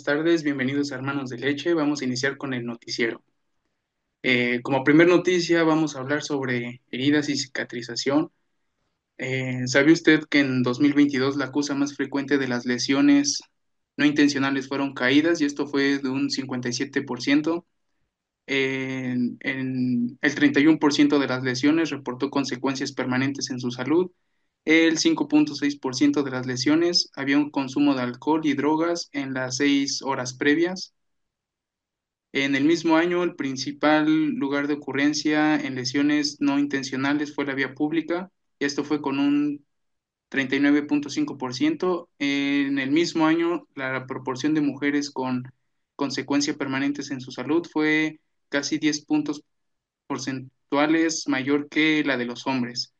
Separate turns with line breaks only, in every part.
buenas tardes, bienvenidos a Hermanos de Leche. Vamos a iniciar con el noticiero. Como primer noticia, vamos a hablar sobre heridas y cicatrización. ¿Sabe usted que en 2022 la causa más frecuente de las lesiones no intencionales fueron caídas y esto fue de un 57%? El 31% de las lesiones reportó consecuencias permanentes en su salud. El 5,6% de las lesiones había un consumo de alcohol y drogas en las 6 horas previas. En el mismo año, el principal lugar de ocurrencia en lesiones no intencionales fue la vía pública, y esto fue con un 39,5%. En el mismo año, la proporción de mujeres con consecuencias permanentes en su salud fue casi 10 puntos porcentuales mayor que la de los hombres.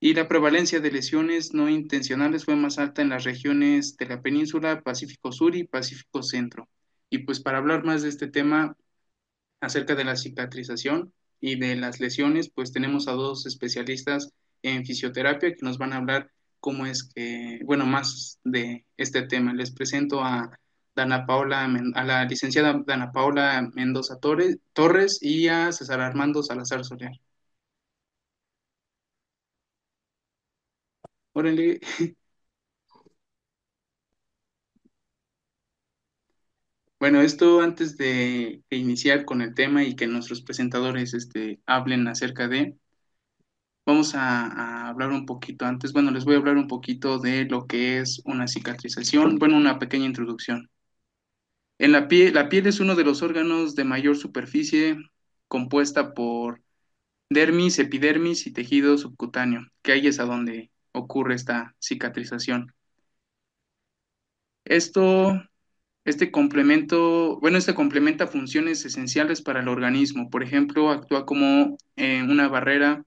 Y la prevalencia de lesiones no intencionales fue más alta en las regiones de la península, Pacífico Sur y Pacífico Centro. Y pues para hablar más de este tema, acerca de la cicatrización y de las lesiones, pues tenemos a dos especialistas en fisioterapia que nos van a hablar cómo es que, bueno, más de este tema. Les presento a a la licenciada Dana Paola Mendoza Torres y a César Armando Salazar Soler. Órale. Bueno, esto antes de iniciar con el tema y que nuestros presentadores hablen acerca de, vamos a hablar un poquito antes. Bueno, les voy a hablar un poquito de lo que es una cicatrización. Bueno, una pequeña introducción. En la piel es uno de los órganos de mayor superficie compuesta por dermis, epidermis y tejido subcutáneo, que ahí es a donde ocurre esta cicatrización. Esto, este complementa funciones esenciales para el organismo. Por ejemplo, actúa como una barrera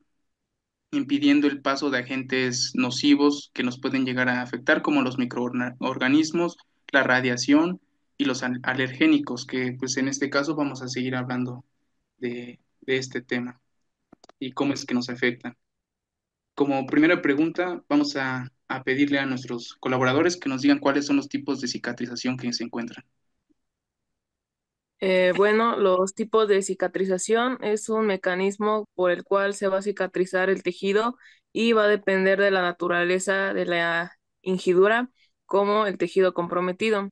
impidiendo el paso de agentes nocivos que nos pueden llegar a afectar, como los microorganismos, la radiación y los alergénicos, que pues en este caso vamos a seguir hablando de este tema y cómo es que nos afectan. Como primera pregunta, vamos a pedirle a nuestros colaboradores que nos digan cuáles son los tipos de cicatrización que se encuentran.
Bueno, los tipos de cicatrización es un mecanismo por el cual se va a cicatrizar el tejido y va a depender de la naturaleza de la hingidura como el tejido comprometido.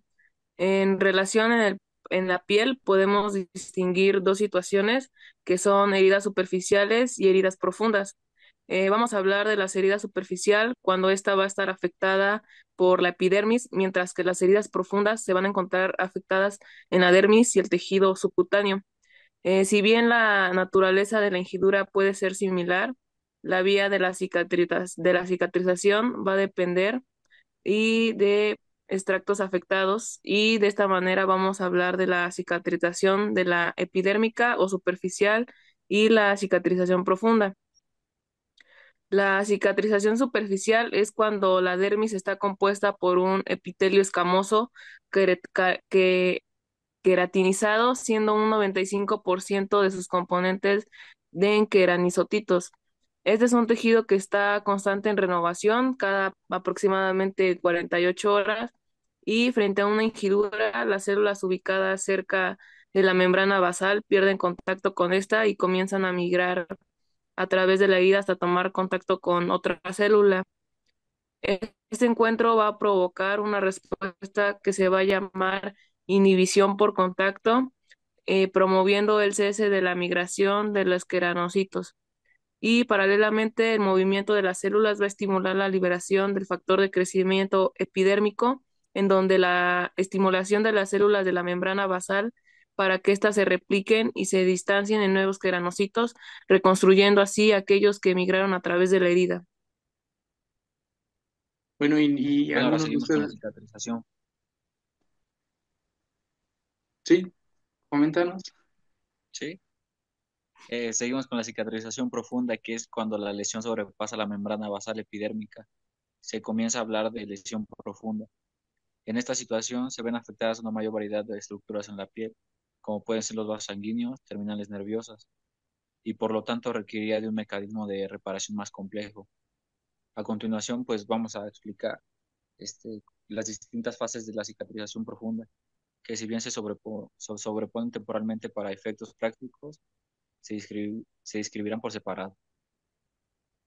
En relación en la piel podemos distinguir dos situaciones que son heridas superficiales y heridas profundas. Vamos a hablar de las heridas superficial cuando esta va a estar afectada por la epidermis, mientras que las heridas profundas se van a encontrar afectadas en la dermis y el tejido subcutáneo. Si bien la naturaleza de la hencidura puede ser similar, la vía de de la cicatrización va a depender y de extractos afectados y de esta manera vamos a hablar de la cicatrización de la epidérmica o superficial y la cicatrización profunda. La cicatrización superficial es cuando la dermis está compuesta por un epitelio escamoso que queratinizado, siendo un 95% de sus componentes de queranicocitos. Este es un tejido que está constante en renovación cada aproximadamente 48 horas y frente a una hencidura, las células ubicadas cerca de la membrana basal pierden contacto con esta y comienzan a migrar a través de la herida hasta tomar contacto con otra célula. Este encuentro va a provocar una respuesta que se va a llamar inhibición por contacto, promoviendo el cese de la migración de los queranocitos. Y paralelamente, el movimiento de las células va a estimular la liberación del factor de crecimiento epidérmico, en donde la estimulación de las células de la membrana basal para que éstas se repliquen y se distancien en nuevos queranocitos, reconstruyendo así aquellos que emigraron a través de la herida.
Bueno, y
Bueno, ahora
algunos de
seguimos con la
ustedes,
cicatrización,
sí, coméntanos.
¿sí? Seguimos con la cicatrización profunda, que es cuando la lesión sobrepasa la membrana basal epidérmica. Se comienza a hablar de lesión profunda. En esta situación se ven afectadas una mayor variedad de estructuras en la piel, como pueden ser los vasos sanguíneos, terminales nerviosas, y por lo tanto requeriría de un mecanismo de reparación más complejo. A continuación, pues vamos a explicar las distintas fases de la cicatrización profunda. que si bien sobreponen temporalmente para efectos prácticos, se describirán por separado.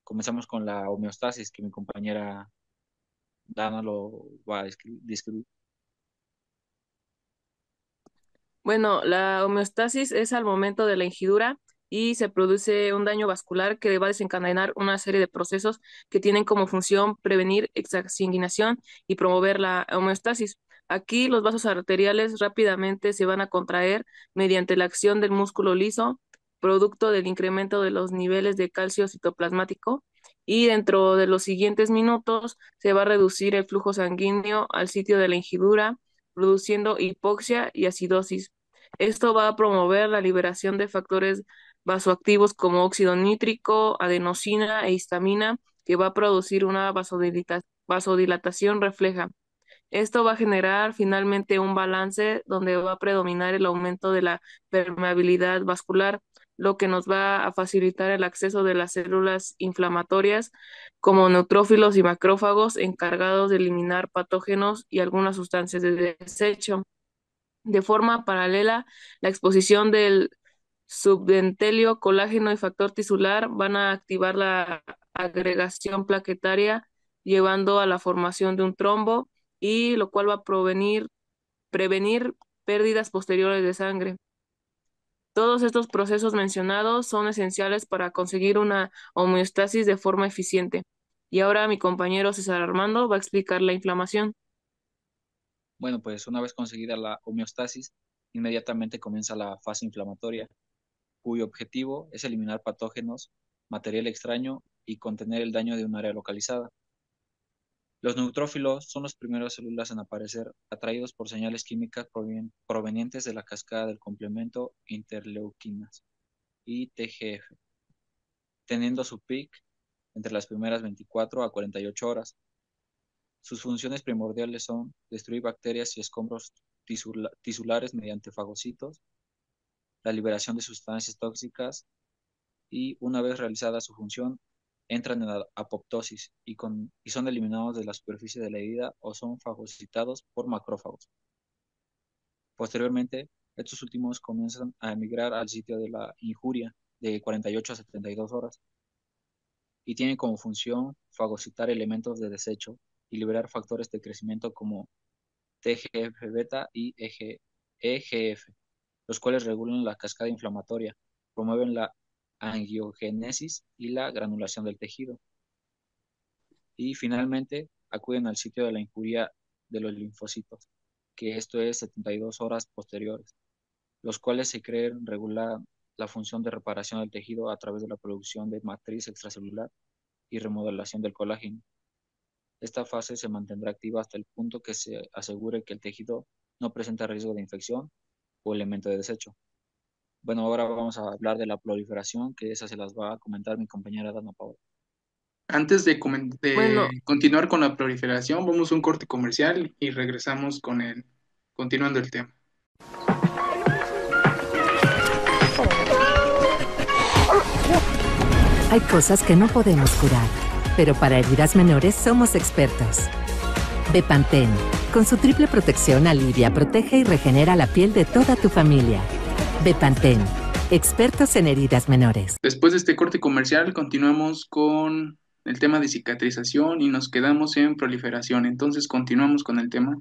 Comenzamos con la homeostasis, que mi compañera Dana lo va a describir.
Bueno, la homeostasis es al momento de la ingidura y se produce un daño vascular que va a desencadenar una serie de procesos que tienen como función prevenir exsanguinación y promover la homeostasis. Aquí los vasos arteriales rápidamente se van a contraer mediante la acción del músculo liso, producto del incremento de los niveles de calcio citoplasmático, y dentro de los siguientes minutos se va a reducir el flujo sanguíneo al sitio de la ingidura, produciendo hipoxia y acidosis. Esto va a promover la liberación de factores vasoactivos como óxido nítrico, adenosina e histamina, que va a producir una vasodilatación refleja. Esto va a generar finalmente un balance donde va a predominar el aumento de la permeabilidad vascular, lo que nos va a facilitar el acceso de las células inflamatorias como neutrófilos y macrófagos encargados de eliminar patógenos y algunas sustancias de desecho. De forma paralela, la exposición del subentelio, colágeno y factor tisular van a activar la agregación plaquetaria, llevando a la formación de un trombo y lo cual va a prevenir pérdidas posteriores de sangre. Todos estos procesos mencionados son esenciales para conseguir una homeostasis de forma eficiente. Y ahora mi compañero César Armando va a explicar la inflamación.
Bueno, pues una vez conseguida la homeostasis, inmediatamente comienza la fase inflamatoria, cuyo objetivo es eliminar patógenos, material extraño y contener el daño de un área localizada. Los neutrófilos son las primeras células en aparecer, atraídos por señales químicas provenientes de la cascada del complemento interleuquinas y TGF, teniendo su peak entre las primeras 24 a 48 horas. Sus funciones primordiales son destruir bacterias y escombros tisulares mediante fagocitos, la liberación de sustancias tóxicas y, una vez realizada su función, entran en la apoptosis y son eliminados de la superficie de la herida o son fagocitados por macrófagos. Posteriormente, estos últimos comienzan a emigrar al sitio de la injuria de 48 a 72 horas y tienen como función fagocitar elementos de desecho y liberar factores de crecimiento como TGF-beta y EGF, los cuales regulan la cascada inflamatoria, promueven la angiogénesis y la granulación del tejido. Y finalmente acuden al sitio de la injuria de los linfocitos, que esto es 72 horas posteriores, los cuales se creen regular la función de reparación del tejido a través de la producción de matriz extracelular y remodelación del colágeno. Esta fase se mantendrá activa hasta el punto que se asegure que el tejido no presenta riesgo de infección o elemento de desecho. Bueno, ahora vamos a hablar de la proliferación, que esa se las va a comentar mi compañera Dana Paola.
Antes
Bueno,
de continuar con la proliferación, vamos a un corte comercial y regresamos con continuando el tema.
Hay cosas que no podemos curar, pero para heridas menores somos expertos. Bepanthen, con su triple protección, alivia, protege y regenera la piel de toda tu familia. Bepanthen, expertos en heridas menores.
Después de este corte comercial, continuamos con el tema de cicatrización y nos quedamos en proliferación. Entonces, continuamos con el tema.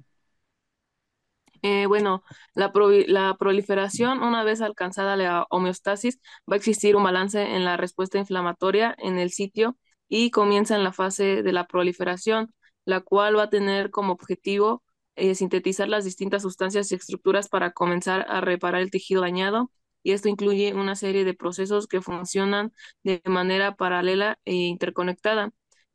Bueno, la proliferación, una vez alcanzada la homeostasis, va a existir un balance en la respuesta inflamatoria en el sitio y comienza en la fase de la proliferación, la cual va a tener como objetivo sintetizar las distintas sustancias y estructuras para comenzar a reparar el tejido dañado. Y esto incluye una serie de procesos que funcionan de manera paralela e interconectada.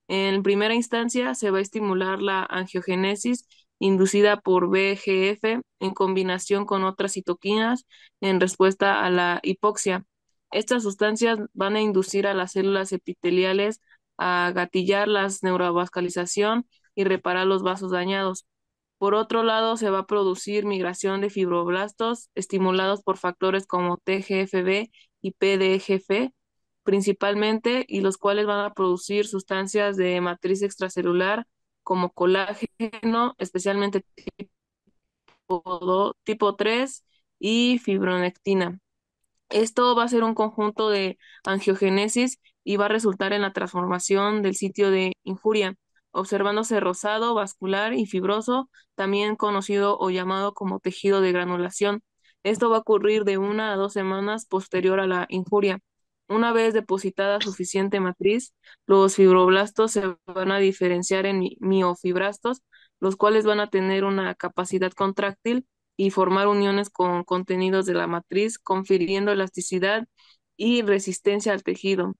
En primera instancia, se va a estimular la angiogénesis inducida por VEGF en combinación con otras citoquinas en respuesta a la hipoxia. Estas sustancias van a inducir a las células epiteliales a gatillar la neurovascularización y reparar los vasos dañados. Por otro lado, se va a producir migración de fibroblastos estimulados por factores como TGFB y PDGF principalmente, y los cuales van a producir sustancias de matriz extracelular como colágeno, especialmente tipo 3 y fibronectina. Esto va a ser un conjunto de angiogénesis y va a resultar en la transformación del sitio de injuria, observándose rosado, vascular y fibroso, también conocido o llamado como tejido de granulación. Esto va a ocurrir de 1 a 2 semanas posterior a la injuria. Una vez depositada suficiente matriz, los fibroblastos se van a diferenciar en miofibrastos, los cuales van a tener una capacidad contráctil y formar uniones con contenidos de la matriz, confiriendo elasticidad y resistencia al tejido.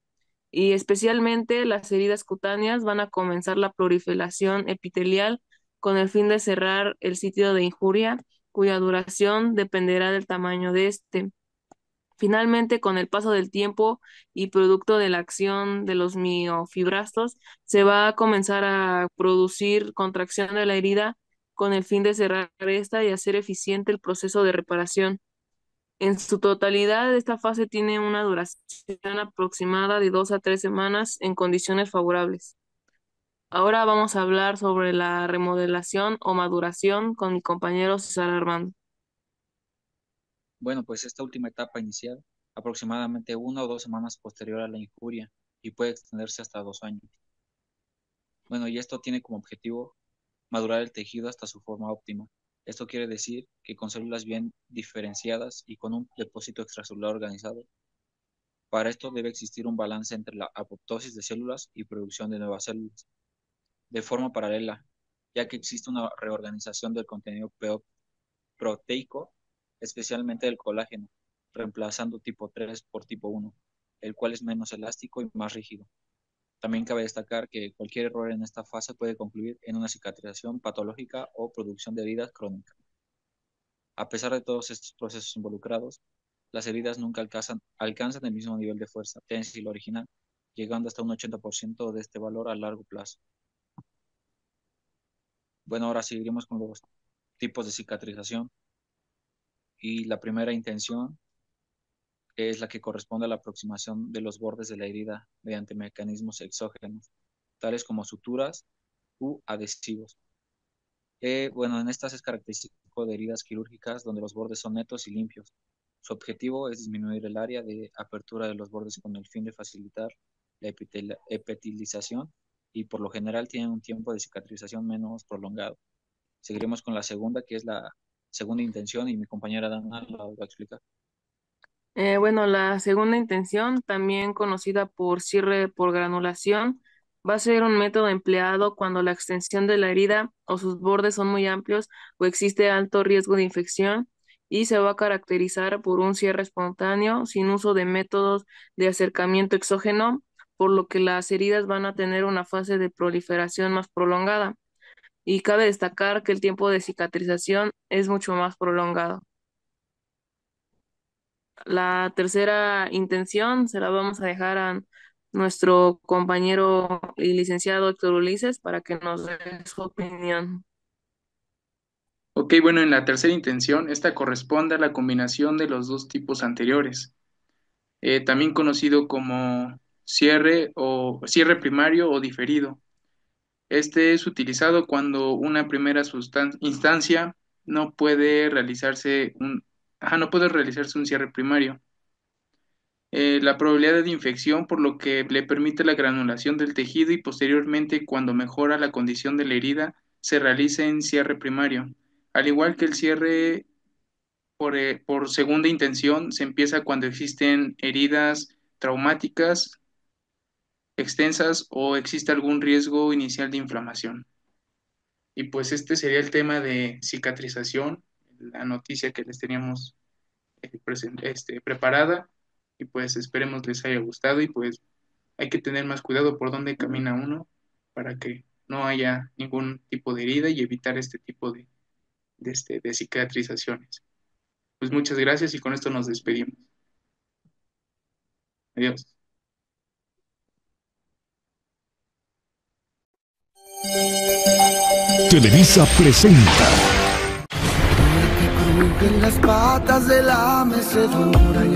Y especialmente las heridas cutáneas van a comenzar la proliferación epitelial con el fin de cerrar el sitio de injuria, cuya duración dependerá del tamaño de este. Finalmente, con el paso del tiempo y producto de la acción de los miofibrastos, se va a comenzar a producir contracción de la herida con el fin de cerrar esta y hacer eficiente el proceso de reparación. En su totalidad, esta fase tiene una duración aproximada de 2 a 3 semanas en condiciones favorables. Ahora vamos a hablar sobre la remodelación o maduración con mi compañero César Armando.
Bueno, pues esta última etapa inicial, aproximadamente 1 o 2 semanas posterior a la injuria y puede extenderse hasta 2 años. Bueno, y esto tiene como objetivo madurar el tejido hasta su forma óptima. Esto quiere decir que con células bien diferenciadas y con un depósito extracelular organizado. Para esto debe existir un balance entre la apoptosis de células y producción de nuevas células, de forma paralela, ya que existe una reorganización del contenido proteico, especialmente del colágeno, reemplazando tipo 3 por tipo 1, el cual es menos elástico y más rígido. También cabe destacar que cualquier error en esta fase puede concluir en una cicatrización patológica o producción de heridas crónicas. A pesar de todos estos procesos involucrados, las heridas nunca alcanzan el mismo nivel de fuerza tensil original, llegando hasta un 80% de este valor a largo plazo. Bueno, ahora seguiremos con los tipos de cicatrización. Y la primera intención es la que corresponde a la aproximación de los bordes de la herida mediante mecanismos exógenos, tales como suturas u adhesivos. Bueno, en estas es característico de heridas quirúrgicas donde los bordes son netos y limpios. Su objetivo es disminuir el área de apertura de los bordes con el fin de facilitar la epitelización y por lo general tienen un tiempo de cicatrización menos prolongado. Seguiremos con la segunda, que es la segunda intención, y mi compañera Dana la va a explicar.
Bueno, la segunda intención, también conocida por cierre por granulación, va a ser un método empleado cuando la extensión de la herida o sus bordes son muy amplios o existe alto riesgo de infección y se va a caracterizar por un cierre espontáneo sin uso de métodos de acercamiento exógeno, por lo que las heridas van a tener una fase de proliferación más prolongada. Y cabe destacar que el tiempo de cicatrización es mucho más prolongado. La tercera intención se la vamos a dejar a nuestro compañero y licenciado Héctor Ulises para que nos dé su opinión.
Ok, bueno, en la tercera intención, esta corresponde a la combinación de los dos tipos anteriores, también conocido como cierre primario o diferido. Este es utilizado cuando una primera instancia no puede realizarse un cierre primario. La probabilidad de infección, por lo que le permite la granulación del tejido y posteriormente, cuando mejora la condición de la herida, se realiza en cierre primario. Al igual que el cierre por segunda intención, se empieza cuando existen heridas traumáticas extensas o existe algún riesgo inicial de inflamación. Y pues este sería el tema de cicatrización, la noticia que les teníamos preparada, y pues esperemos les haya gustado y pues hay que tener más cuidado por dónde camina uno para que no haya ningún tipo de herida y evitar este tipo de cicatrizaciones. Pues muchas gracias y con esto nos despedimos. Adiós.
Televisa presenta.
Que crujen las patas de la mecedora.